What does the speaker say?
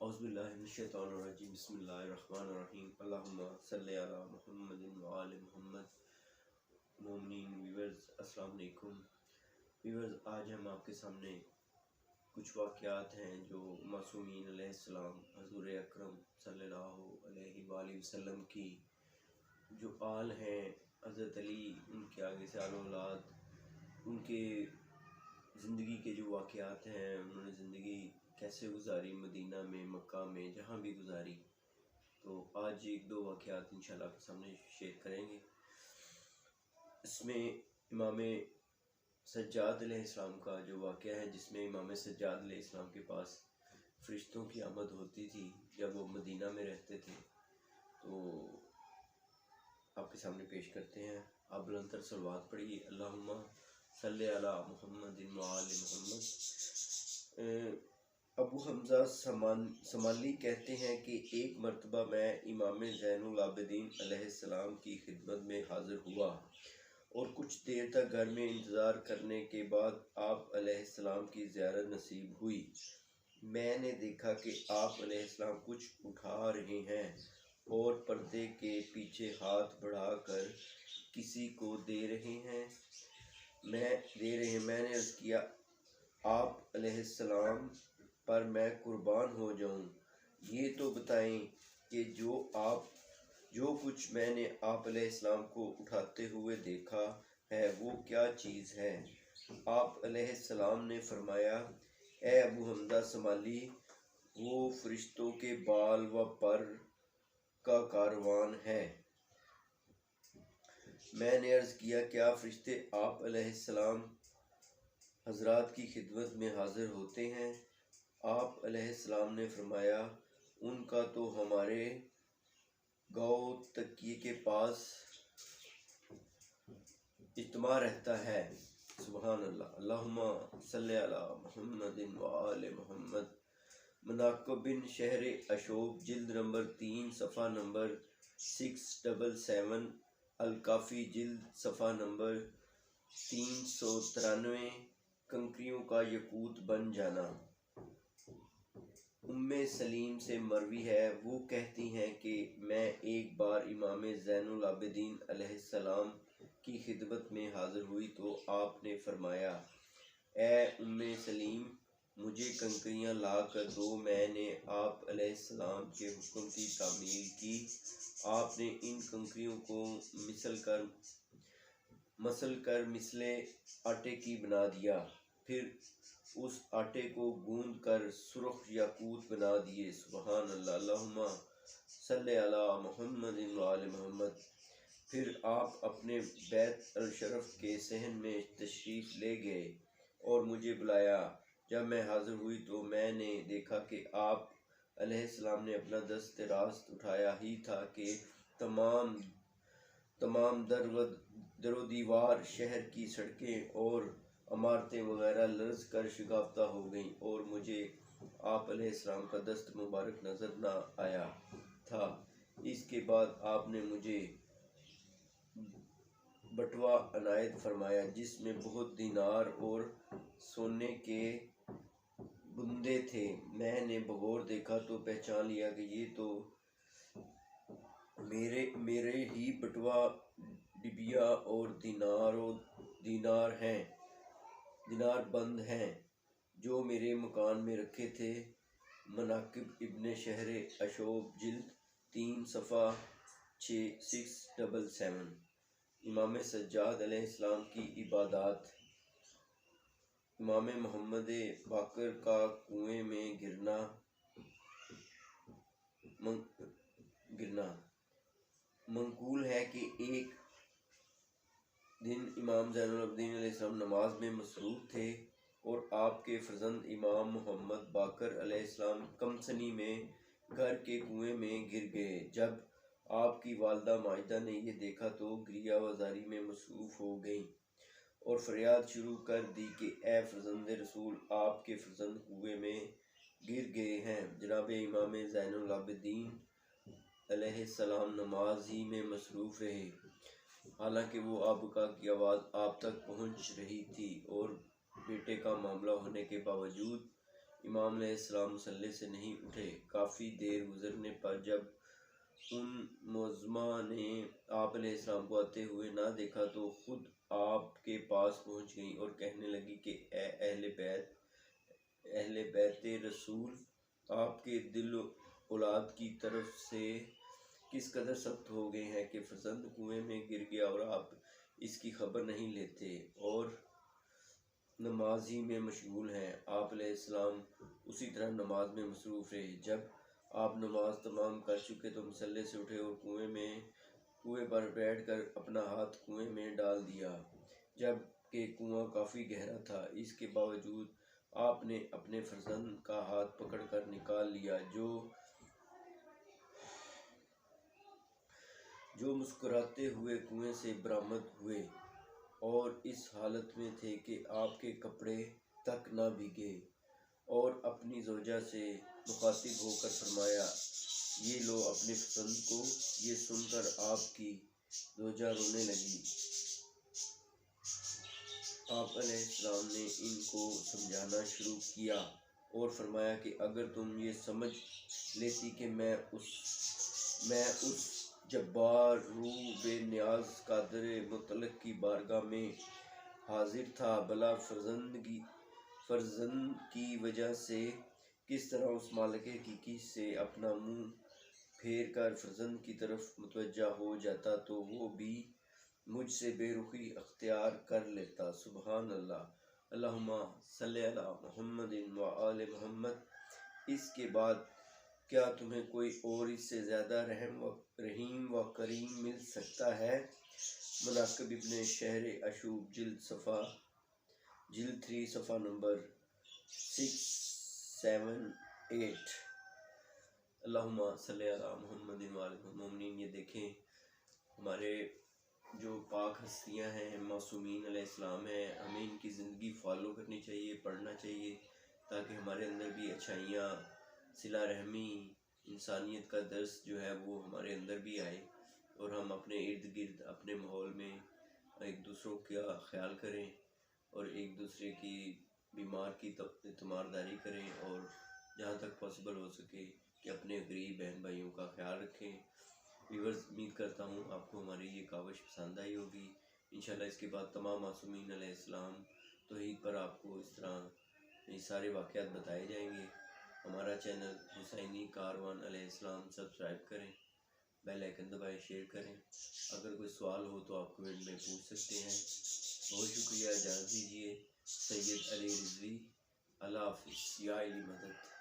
औज़ुबिल्लाहिमिनश्शैतानिर्रजीम बिस्मिल्लाहिर्रहमानिर्रहीम अल्लाहुम्मा सल्लि अला मुहम्मदिन व आलि मुहम्मद। मोमिनीन व्यूअर्स अस्सलाम वालेकुम। व्यूअर्स, आज हम आपके सामने कुछ वाक़यात हैं जो मासूमीन अलैहिस्सलाम हुज़ूर अकरम सल्लल्लाहु अलैहि वसल्लम की जो आल हैं, हज़रत अली, उनके आगे से आल औलाद, उनके ज़िंदगी के जो वाक़यात हैं, उन्होंने ज़िंदगी कैसे गुजारी मदीना में, मक्का में, जहाँ भी गुजारी। तो आज एक दो वाक़यात इंशाल्लाह आपके सामने शेयर करेंगे। इसमें इमाम सज्जाद अलैहिस्सलाम का जो वाक़या है, जिसमें इमाम सज्जाद अलैहिस्सलाम के पास फ़रिश्तों की आमद होती थी जब वो मदीना में रहते थे, तो आपके सामने पेश करते हैं। आप बुलंदतर सलवात पढ़िए, अल्लाहुम्मा सल्लि अला मुहम्मदिन व आलि मुहम्मद। अबू हमज़ा समाली कहते हैं कि एक मरतबा मैं इमाम ज़ैनुल आबिदीन अलैहिस्सलाम की खिदमत में हाज़िर हुआ और कुछ देर तक घर में इंतज़ार करने के बाद आप अलैहिस्सलाम की ज़ियारत नसीब हुई। मैंने देखा कि आप अलैहिस्सलाम कुछ उठा रहे हैं और पर्दे के पीछे हाथ बढ़ाकर किसी को दे रहे हैं। मैंने अर्ज़ किया, आप अलैहिस्सलाम पर मैं कुर्बान हो जाऊं, ये तो बताएं कि जो कुछ मैंने आप अलैहिस्सलाम को उठाते हुए देखा है वो क्या चीज़ है। आप अलैहिस्सलाम ने फरमाया, ए अबू हमज़ा समाली, वो फरिश्तों के बाल व पर का कारवान है। मैंने अर्ज़ किया, क्या फरिश्ते आप अलैहिस्सलाम हज़रात की खिदमत में हाज़िर होते हैं? आप अलैहिस्सलाम ने फरमाया, उनका तो हमारे गौ तकिए के पास इज्तिमा रहता है। सुभान अल्लाह। अल्लाहुम्मा सल्लि अला मुहम्मदिन व आलि मुहम्मद। मनाक़िबिन शहर अशोक, जिल्द नंबर 3, सफ़ा नंबर 677, अल-काफ़ी जिल्द सफ़ा नंबर 393। कंकरियों का यकूत बन जाना। उम्मे सलीम से मरवी है, वो कहती हैं कि मैं एक बार इमाम ज़ैनुल आबिदीन अलैहिस्सलाम की खिदमत में हाज़िर हुई तो आपने फरमाया, ए उम्मे सलीम, मुझे कंकरियाँ ला कर दो। मैंने आप अलैहिस्सलाम के हुक्म की तामील की। आपने इन कंकरियों को मसल कर मिसले आटे की बना दिया, फिर उस आटे को गूंद कर सुर्ख याकूत बना दिए। सुभान अल्लाह। अल्लाहुम्मा सल्लि अला मुहम्मदिन व आलि मुहम्मद। फिर आप अपने बैत अल-शरफ के सहन में तशरीफ़ ले गए और मुझे बुलाया। जब मैं हाज़िर हुई तो मैंने देखा कि आप अलैहिस्सलाम ने अपना दस्त रास्त उठाया ही था कि तमाम दरो दीवार, शहर की सड़कें और इमारतें वगैरह लर्ज़ कर शिगाफ्ता हो गईं और मुझे आप अलैहिस्सलाम का दस्त मुबारक नज़र न आया था। इसके बाद आपने मुझे बटवा अनायत फरमाया, जिसमें बहुत दीनार और सोने के बुंदे थे। मैंने बगौर देखा तो पहचान लिया कि ये तो मेरे ही बटवा डिबिया और दीनार बंद हैं जो मेरे मकान में रखे थे। मनाक़िब इब्न शहर अशोक, जिल्द 3, सफ़ा 677। इमाम सज्जाद अलैहिस्सलाम की इबादत। इमाम मोहम्मद बाक़र का कुएं में गिरना। मंकूल है कि एक दिन इमाम ज़ैनुल आबिदीन अलैहिस्सलाम नमाज में मसरूफ़ थे और आपके फ़र्जंद इमाम मोहम्मद बाक़र अलैहिस्सलाम कमसनी में घर के कुएं में गिर गए। जब आपकी वालिदा माजिदा ने यह देखा तो गिरिया वज़ारी में मसरूफ़ हो गईं और फरियाद शुरू कर दी कि ए फ़र्जंद रसूल, आपके फ़र्जंद कुएं में गिर गए हैं। जनाब इमाम ज़ैनुल आबिदीन अलैहिस्सलाम नमाज ही में मसरूफ़ रहे, हालांकि वो आबका की आवाज़ आप तक पहुँच रही थी और बेटे का मामला होने के बावजूद امام علیہ السلام مصلی سے نہیں اٹھے۔ کافی دیر گزرنے پر جب ان معظمہ نے آپ علیہ السلام کو آتے ہوئے نہ دیکھا تو خود آپ کے پاس پہنچ گئیں اور کہنے لگی کہ اے اہل بیت رسول، آپ کے دل و اولاد کی طرف سے کس قدر سخت ہو گئے ہیں کہ فرزند کنویں میں گر گیا اور آپ اس کی خبر نہیں لیتے اور نماز ہی میں مشغول ہیں۔ آپ علیہ السلام اسی طرح نماز میں مصروف رہے۔ جب آپ نماز تمام کر چکے تو مصلی سے اٹھے اور کنویں پر بیٹھ کر اپنا ہاتھ کنویں میں ڈال دیا، جب کہ کنواں کافی گہرا تھا۔ اس کے باوجود آپ نے اپنے فرزند کا ہاتھ پکڑ کر نکال لیا، جو مسکراتے ہوئے کنویں سے برآمد ہوئے اور اس حالت میں تھے کہ آپ کے کپڑے تک نہ بھیگے، اور اپنی زوجہ سے مخاطب ہو کر فرمایا، یہ لو اپنے فرزند کو۔ یہ سن کر آپ کی زوجہ رونے لگی۔ آپ علیہ السلام نے ان کو سمجھانا شروع کیا اور فرمایا کہ اگر تم یہ سمجھ لیتی کہ میں اس جبار روح بے نیاز قادر مطلق کی بارگاہ میں حاضر تھا، بھلا فرزند کی وجہ سے کس طرح اس مالک حقیقی سے اپنا منہ پھیر کر فرزند کی طرف متوجہ ہو جاتا تو وہ بھی مجھ سے بے رخی اختیار کر لیتا۔ سبحان اللہ۔ اللہم صلی علی محمد وآل محمد۔ اس کے بعد کیا تمہیں کوئی اور اس سے زیادہ رحیم و کریم مل سکتا ہے؟ مناقب ابن شہر اشوب جلد 3 صفحہ نمبر 678۔ اللہم صلی علی محمد وآل محمد۔ یہ دیکھیں ہمارے جو پاک ہستیاں ہیں، معصومین علیہ السلام ہیں، ہمیں ان کی زندگی فالو کرنی چاہیے، پڑھنا چاہیے، تاکہ ہمارے اندر بھی اچھائیاں، صلہ رحمی، انسانیت کا درس جو ہے وہ ہمارے اندر بھی آئے، اور ہم اپنے ارد گرد اپنے ماحول میں ایک دوسروں کا خیال کریں اور ایک دوسرے کی بیمار کی تیمارداری کریں، اور جہاں تک پاسبل ہو سکے کہ اپنے غریب بہن بھائیوں کا خیال رکھیں۔ ویورز، امید کرتا ہوں آپ کو ہماری یہ کاوش پسند آئی ہوگی۔ انشاءاللہ اس کے بعد تمام معصومین علیہ السلام توحید پر آپ کو اس طرح یہ سارے واقعات بتائے جائیں گے۔ ہمارا چینل حسینی کاروان علیہ السلام سبسکرائب کریں، بیل آئیکن دبائیں، شیئر کریں۔ اگر کوئی سوال ہو تو آپ کمنٹ میں پوچھ سکتے ہیں۔ بہت شکریہ، اجازت دیجیے۔ سید علی رضوی، اللہ حافظ، یا علی مدد۔